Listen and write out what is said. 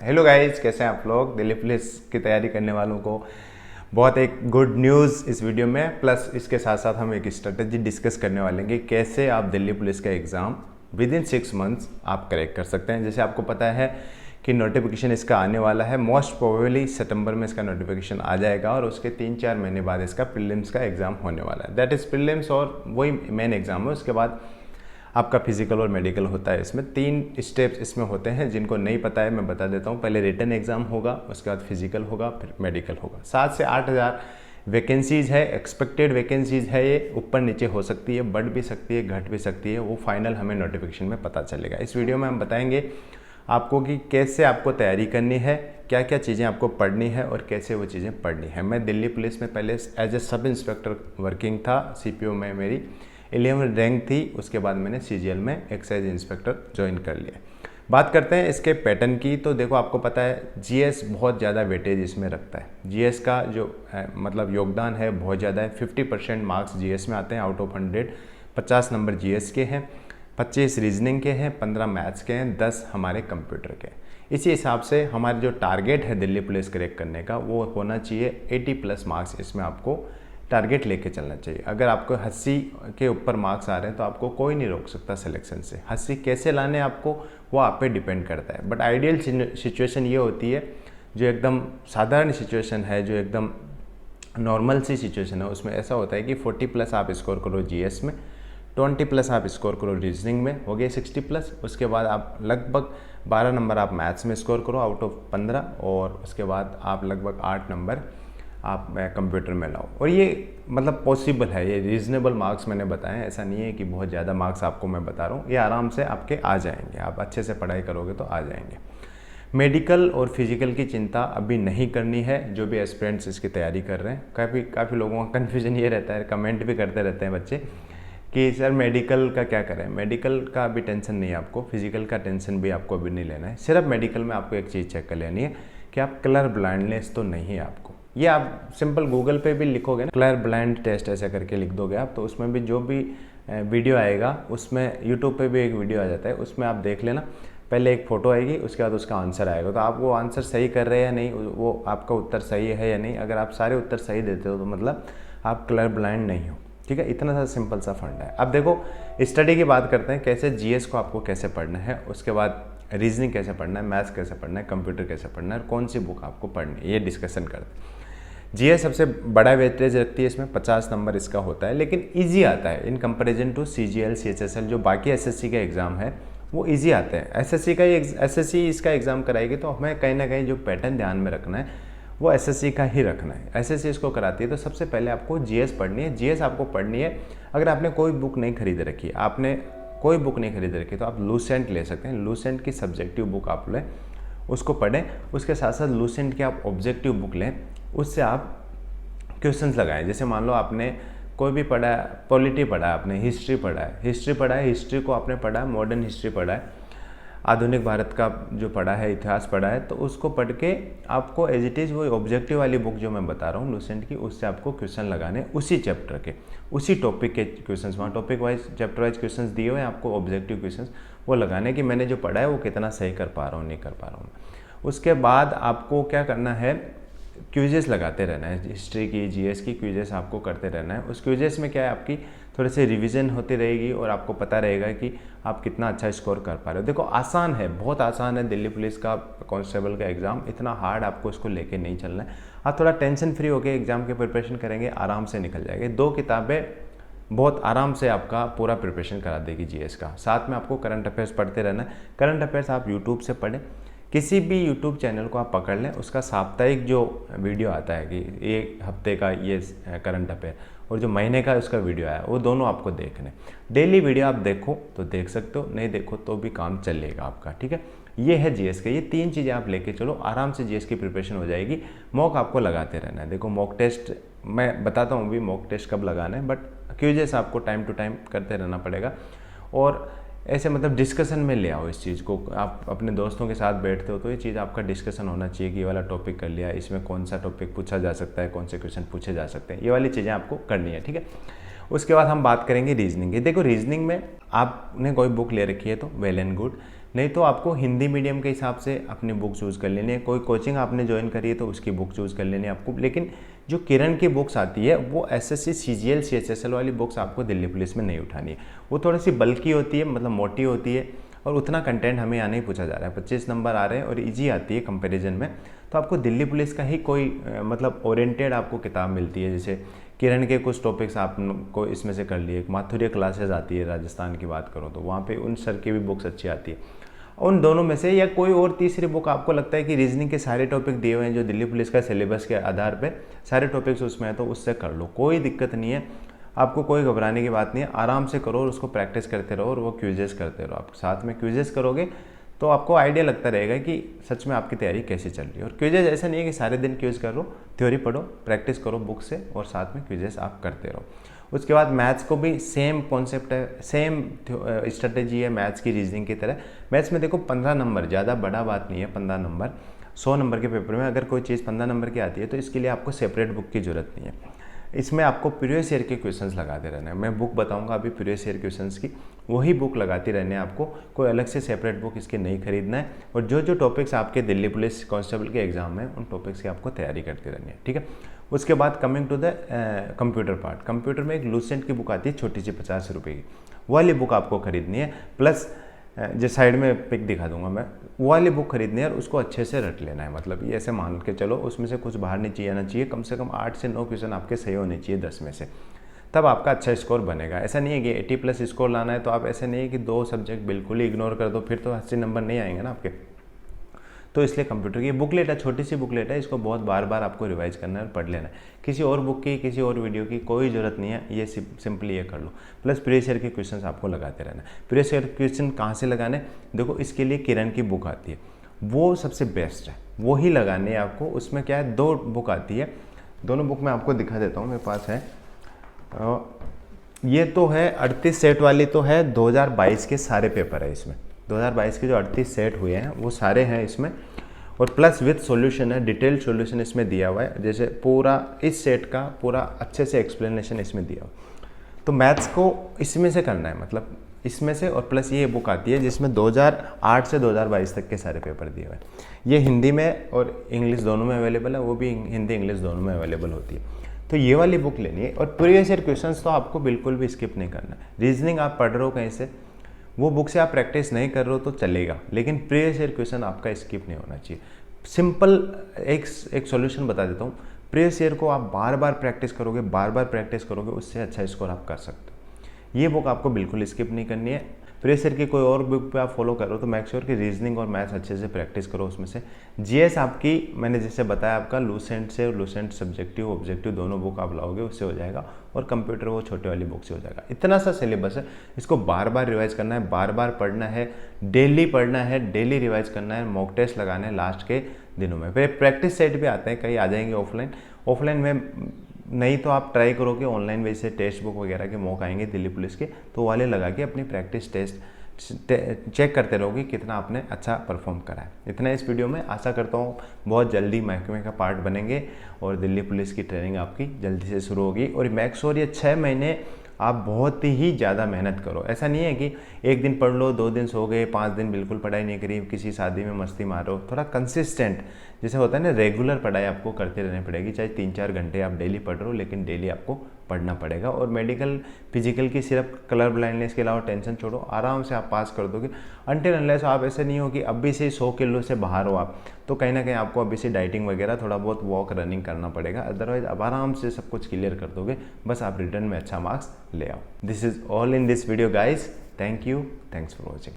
Hello guys, कैसे हैं आप लोग। दिल्ली पुलिस की तैयारी करने वालों को बहुत एक गुड न्यूज़ इस वीडियो में, प्लस इसके साथ साथ हम एक स्ट्रेटजी डिस्कस करने वाले हैं कि कैसे आप दिल्ली पुलिस का एग्ज़ाम विद इन 6 मंथ्स आप क्रैक कर सकते हैं। जैसे आपको पता है कि नोटिफिकेशन इसका आने वाला है, मोस्ट प्रोबेबली सितंबर में इसका नोटिफिकेशन आ जाएगा और उसके 3-4 महीने बाद इसका प्रीलिम्स का एग्ज़ाम होने वाला है। दैट इज़ प्रीलिम्स और वही मेन एग्ज़ाम है। उसके बाद आपका फिजिकल और मेडिकल होता है। इसमें 3 स्टेप्स इसमें होते हैं। जिनको नहीं पता है मैं बता देता हूँ। पहले रिटन एग्ज़ाम होगा, उसके बाद फिजिकल होगा, फिर मेडिकल होगा। 7 से 8 हज़ार वैकेंसीज़ है, एक्सपेक्टेड वैकेंसीज़ है। ये ऊपर नीचे हो सकती है, बढ़ भी सकती है, घट भी सकती है। वो फाइनल हमें नोटिफिकेशन में पता चलेगा। इस वीडियो में हम बताएंगे आपको कि कैसे आपको तैयारी करनी है, क्या क्या चीज़ें आपको पढ़नी है और कैसे वो चीज़ें पढ़नी है। मैं दिल्ली पुलिस में पहले as a sub inspector working था। CPO में मेरी 11 रैंक थी। उसके बाद मैंने CGL में एक्साइज इंस्पेक्टर ज्वाइन कर लिया। बात करते हैं इसके पैटर्न की। तो देखो, आपको पता है GS बहुत ज़्यादा वेटेज इसमें रखता है। GS का जो मतलब योगदान है बहुत ज़्यादा है। 50% मार्क्स GS में आते हैं आउट ऑफ 100। 50 नंबर GS के हैं, 25 रीजनिंग के हैं, 15 मैथ्स के हैं, 10 हमारे कंप्यूटर के। इसी हिसाब से हमारा जो टारगेट है दिल्ली पुलिस क्रैक करने का वो होना चाहिए 80+ मार्क्स। इसमें आपको टारगेट लेके चलना चाहिए। अगर आपको 80 के ऊपर मार्क्स आ रहे हैं तो आपको कोई नहीं रोक सकता सिलेक्शन से। 80 कैसे लाने आपको, वो आप पे डिपेंड करता है। बट आइडियल सिचुएशन ये होती है, जो एकदम साधारण सिचुएशन है, जो एकदम नॉर्मल सी सिचुएशन है, उसमें ऐसा होता है कि 40+ आप स्कोर करो GS में, 20+ आप स्कोर करो रीजनिंग में, हो गए 60+। उसके बाद आप लगभग 12 नंबर आप मैथ्स में स्कोर करो आउट ऑफ 15, और उसके बाद आप लगभग 8 नंबर आप कंप्यूटर में लाओ। और ये मतलब पॉसिबल है, ये रीज़नेबल मार्क्स मैंने बताए। ऐसा नहीं है कि बहुत ज़्यादा मार्क्स आपको मैं बता रहा हूँ, ये आराम से आपके आ जाएंगे। आप अच्छे से पढ़ाई करोगे तो आ जाएंगे। मेडिकल और फिजिकल की चिंता अभी नहीं करनी है। जो भी एस्पिरेंट्स इसकी तैयारी कर रहे हैं, काफ़ी लोगों का कन्फ्यूजन ये रहता है, कमेंट भी करते रहते हैं बच्चे कि सर मेडिकल का क्या करें। मेडिकल का अभी टेंशन नहीं है आपको, फिजिकल का टेंशन भी आपको अभी नहीं लेना है। सिर्फ मेडिकल में आपको एक चीज़ चेक कर लेनी है कि आप कलर ब्लाइंडनेस तो नहीं है आपको। ये आप सिंपल गूगल पे भी लिखोगे ना, कलर ब्लाइंड टेस्ट ऐसा करके लिख दोगे आप, तो उसमें भी जो भी वीडियो आएगा, उसमें यूट्यूब पे भी एक वीडियो आ जाता है, उसमें आप देख लेना। पहले एक फ़ोटो आएगी, उसके बाद उसका आंसर आएगा। तो आप वो आंसर सही कर रहे हैं या नहीं, वो आपका उत्तर सही है या नहीं। अगर आप सारे उत्तर सही देते हो तो मतलब आप कलर ब्लाइंड नहीं हो। ठीक है, इतना सा सिंपल सा फंडा है। अब देखो, स्टडी की बात करते हैं, कैसे GS को आपको कैसे पढ़ना है, उसके बाद रीजनिंग कैसे पढ़ना है, मैथ्स कैसे पढ़ना है, कंप्यूटर कैसे पढ़ना है, और कौन सी बुक आपको पढ़नी है, ये डिस्कशन करते हैं। GS सबसे बड़ा वेटेज रखती है, इसमें 50 नंबर इसका होता है, लेकिन ईजी आता है in comparison to CGL CHSL। जो बाकी SSC का एग्ज़ाम है वो ईजी आते हैं। SSC इसका एग्ज़ाम कराएगी तो हमें कहीं ना कहीं जो पैटर्न ध्यान में रखना है वो SSC का ही रखना है। SSC इसको कराती है, तो सबसे पहले आपको GS पढ़नी है। GS आपको पढ़नी है। अगर आपने कोई बुक नहीं खरीद रखी, तो आप लूसेंट ले सकते हैं। लूसेंट की सब्जेक्टिव बुक आप लें, उसको पढ़ें। उसके साथ साथ लूसेंट की आप ऑब्जेक्टिव बुक लें, उससे आप क्वेश्चंस लगाएं। जैसे मान लो आपने कोई भी पढ़ा है, पॉलिटी पढ़ा है, आपने हिस्ट्री पढ़ा है, हिस्ट्री को आपने पढ़ा है, मॉडर्न हिस्ट्री पढ़ा है, आधुनिक भारत का जो पढ़ा है, इतिहास पढ़ा है, तो उसको पढ़ के आपको एज इट इज़ वो ऑब्जेक्टिव वाली बुक जो मैं बता रहा हूँ लूसेंट की, उससे आपको क्वेश्चन लगाने उसी चैप्टर के, उसी टॉपिक के क्वेश्चंस। वहाँ topic wise, chapter wise questions दिए हुए हैं आपको, ऑब्जेक्टिव क्वेश्चंस वो लगाने कि मैंने जो पढ़ा है वो कितना सही कर पा रहा हूँ, नहीं कर पा रहा हूँ। उसके बाद आपको क्या करना है, क्विजेस लगाते रहना है। हिस्ट्री की, GS की क्विजेस आपको करते रहना है। उस क्विजेस में क्या है, आपकी थोड़ी सी रिवीजन होती रहेगी और आपको पता रहेगा कि आप कितना अच्छा स्कोर कर पा रहे हो। देखो, आसान है, बहुत आसान है दिल्ली पुलिस का कांस्टेबल का एग्ज़ाम। इतना हार्ड आपको इसको लेके नहीं चलना है। आप थोड़ा टेंशन फ्री होकर एग्ज़ाम की प्रिपरेशन करेंगे, आराम से निकल जाएंगे। 2 किताबें बहुत आराम से आपका पूरा प्रिपरेशन करा देगी GS का। साथ में आपको करंट अफेयर्स पढ़ते रहना है। करंट अफेयर्स आप यूट्यूब से पढ़ें, किसी भी यूट्यूब चैनल को आप पकड़ लें, उसका साप्ताहिक जो वीडियो आता है कि एक हफ्ते का ये करंट अफेयर और जो महीने का उसका वीडियो आया, वो दोनों आपको देखने। डेली वीडियो आप देखो तो देख सकते हो, नहीं देखो तो भी काम चलेगा आपका। ठीक है, ये है GS का। ये 3 चीज़ें आप लेके चलो, आराम से GS की प्रिपरेशन हो जाएगी। मॉक आपको लगाते रहना है। देखो, मॉक टेस्ट मैं बताता हूँ भी मॉक टेस्ट कब लगाना है, बट क्विजेस आपको टाइम टू टाइम करते रहना पड़ेगा। और ऐसे मतलब डिस्कशन में ले आओ इस चीज़ को। आप अपने दोस्तों के साथ बैठते हो तो ये चीज़ आपका डिस्कशन होना चाहिए कि ये वाला टॉपिक कर लिया, इसमें कौन सा टॉपिक पूछा जा सकता है, कौन से क्वेश्चन पूछे जा सकते हैं, ये वाली चीज़ें आपको करनी है। ठीक है, उसके बाद हम बात करेंगे रीजनिंग की। देखो, रीजनिंग में आपने कोई बुक ले रखी है तो वेल एंड गुड, नहीं तो आपको हिंदी मीडियम के हिसाब से अपनी बुक चूज़ कर लेनी है। कोई कोचिंग आपने ज्वाइन करी है तो उसकी बुक चूज़ कर लेनी है आपको। लेकिन जो किरण की बुक्स आती है वो एसएससी सीजीएल सीएचएसएल वाली बुक्स आपको दिल्ली पुलिस में नहीं उठानी है। वो थोड़ी सी बल्की होती है, मतलब मोटी होती है, और उतना कंटेंट हमें यहाँ नहीं पूछा जा रहा है। 25 नंबर आ रहे हैं और ईजी आती है कंपैरिजन में। तो आपको दिल्ली पुलिस का ही कोई मतलब ओरिएंटेड आपको किताब मिलती है। जैसे किरण के कुछ टॉपिक्स आपको इसमें से कर लिए। माथुरिया क्लासेस आती है, राजस्थान की बात करो तो वहाँ पे उन सर की भी बुक्स अच्छी आती है। उन दोनों में से या कोई और तीसरी बुक आपको लगता है कि रीजनिंग के सारे टॉपिक दिए हुए हैं जो दिल्ली पुलिस का सिलेबस के आधार पे सारे टॉपिक्स उसमें है, तो उससे कर लो, कोई दिक्कत नहीं है। आपको कोई घबराने की बात नहीं है, आराम से करो और उसको प्रैक्टिस करते रहो और वो क्विजेस करते रहो। आप साथ में क्विजेस करोगे तो आपको आइडिया लगता रहेगा कि सच में आपकी तैयारी कैसी चल रही है। और क्विजेज ऐसा नहीं है कि सारे दिन क्विज करो, थ्योरी पढ़ो, प्रैक्टिस करो बुक से और साथ में क्विजेस आप करते रहो। उसके बाद मैथ्स को भी सेम कॉन्सेप्ट है, सेम स्ट्रेटेजी है मैथ्स की, रीजनिंग की तरह। मैथ्स में देखो 15 नंबर, ज़्यादा बड़ा बात नहीं है। 15 नंबर 100 नंबर के पेपर में अगर कोई चीज़ 15 नंबर की आती है तो इसके लिए आपको सेपरेट बुक की ज़रूरत नहीं है। इसमें आपको प्रीवियस ईयर के क्वेश्चंस लगाते रहना है। मैं बुक बताऊंगा अभी प्रीवियस ईयर क्वेश्चंस की, वही बुक लगाती रहने हैं आपको, कोई अलग से सेपरेट बुक इसके नहीं खरीदना है। और जो जो टॉपिक्स आपके दिल्ली पुलिस कांस्टेबल के एग्जाम में, उन टॉपिक्स की आपको तैयारी करती रहनी है, ठीक है। उसके बाद coming to the computer part, computer में एक लूसेंट की बुक आती है छोटी सी 50 रुपये की, वो वाली बुक आपको खरीदनी है। प्लस जो साइड में पिक दिखा दूंगा मैं, वो वाली बुक खरीदनी है और उसको अच्छे से रट लेना है। मतलब ये ऐसे मान के चलो उसमें से कुछ बाहर नहीं चाहिए, आना चाहिए, कम से कम 8 से 9 क्वेश्चन आपके सही होने चाहिए 10 में से, तब आपका अच्छा स्कोर बनेगा। ऐसा नहीं है कि 80+ स्कोर लाना है तो आप ऐसे नहीं है कि 2 सब्जेक्ट बिल्कुल ही इग्नोर कर दो, फिर तो 80 नंबर नहीं आएंगे ना आपके। तो इसलिए कंप्यूटर की बुकलेट है, छोटी सी बुकलेट है, इसको बहुत बार बार आपको रिवाइज करना है और पढ़ लेना है। किसी और बुक की, किसी और वीडियो की कोई ज़रूरत नहीं है, ये सिंपली ये कर लो। प्लस प्रीवियस ईयर के क्वेश्चंस आपको लगाते रहना है। प्रीवियस ईयर क्वेश्चन कहाँ से लगाने, देखो इसके लिए किरण की बुक आती है, वो सबसे बेस्ट है, वो ही लगाने हैं आपको। उसमें क्या है, 2 बुक आती है, दोनों बुक मैं आपको दिखा देता हूँ, मेरे पास है। ये तो है 38 सेट वाली, तो है 2022 के सारे पेपर है इसमें। 2022 के जो 38 सेट हुए हैं वो सारे हैं इसमें, और प्लस विथ सॉल्यूशन है, डिटेल्ड सॉल्यूशन इसमें दिया हुआ है। जैसे पूरा इस सेट का पूरा अच्छे से एक्सप्लेनेशन इसमें दिया हुआ है। तो मैथ्स को इसमें से करना है, मतलब इसमें से। और प्लस ये बुक आती है जिसमें 2008 से 2022 तक के सारे पेपर दिए हुए हैं। ये हिंदी में और इंग्लिश दोनों में अवेलेबल है, वो भी हिंदी इंग्लिश दोनों में अवेलेबल होती है। तो ये वाली बुक लेनी है। और प्रीवियस ईयर क्वेश्चंस तो आपको बिल्कुल भी स्किप नहीं करना। रीजनिंग आप पढ़ रहे हो कहीं से, वो बुक से आप प्रैक्टिस नहीं कर रहे हो तो चलेगा, लेकिन प्रीवियस ईयर क्वेश्चन आपका स्किप नहीं होना चाहिए। सिंपल एक सॉल्यूशन बता देता हूँ, प्रीवियस ईयर को आप बार बार प्रैक्टिस करोगे, बार बार प्रैक्टिस करोगे, उससे अच्छा स्कोर आप कर सकते हो। ये बुक आपको बिल्कुल स्किप नहीं करनी है। प्रीवियस ईयर की कोई और बुक पे आप फॉलो करो तो मेक श्योर कि रीजनिंग और मैथ्स अच्छे से प्रैक्टिस करो उसमें से। जीएस आपकी मैंने जैसे बताया आपका लूसेंट से, और लूसेंट सब्जेक्टिव ऑब्जेक्टिव दोनों बुक आप लाओगे, उससे हो जाएगा। और कंप्यूटर वो छोटे वाली बुक से हो जाएगा। इतना सा सिलेबस है, इसको बार बार रिवाइज करना है, बार बार पढ़ना है, डेली पढ़ना है, डेली रिवाइज करना है, मॉक टेस्ट लगाना है लास्ट के दिनों में। फिर प्रैक्टिस सेट भी आते हैं, कई आ जाएंगे ऑफलाइन में नहीं तो आप ट्राई करोगे ऑनलाइन, वैसे टेक्स्ट बुक वगैरह के मॉक आएंगे दिल्ली पुलिस के, तो वाले लगा के अपनी प्रैक्टिस टेस्ट चेक करते रहोगे कितना आपने अच्छा परफॉर्म करा है। इतना इस वीडियो में, आशा करता हूँ बहुत जल्दी महकमे का पार्ट बनेंगे और दिल्ली पुलिस की ट्रेनिंग आपकी जल्दी से शुरू होगी। और मेक श्योर ये 6 महीने आप बहुत ही ज़्यादा मेहनत करो। ऐसा नहीं है कि एक दिन पढ़ लो, 2 दिन सो गए, 5 दिन बिल्कुल पढ़ाई नहीं करी, किसी शादी में मस्ती मारो। थोड़ा कंसिस्टेंट जैसे होता है ना, रेगुलर पढ़ाई आपको करते रहनी पड़ेगी। चाहे 3-4 घंटे आप डेली पढ़ रहे हो, लेकिन डेली आपको पढ़ना पड़ेगा। और मेडिकल फिजिकल की सिर्फ कलर ब्लाइंडनेस के अलावा टेंशन छोड़ो, आराम से आप पास कर दोगे। अनटिल अनलेस आप ऐसे नहीं हो कि अभी से 100 किलो से बाहर हो आप, तो कहीं ना कहीं आपको अभी से डाइटिंग वगैरह थोड़ा बहुत वॉक रनिंग करना पड़ेगा। अदरवाइज आप आराम से सब कुछ क्लियर कर दोगे, बस आप रिटर्न में अच्छा मार्क्स ले आओ। This is all in this video guys. Thank you, thanks for watching.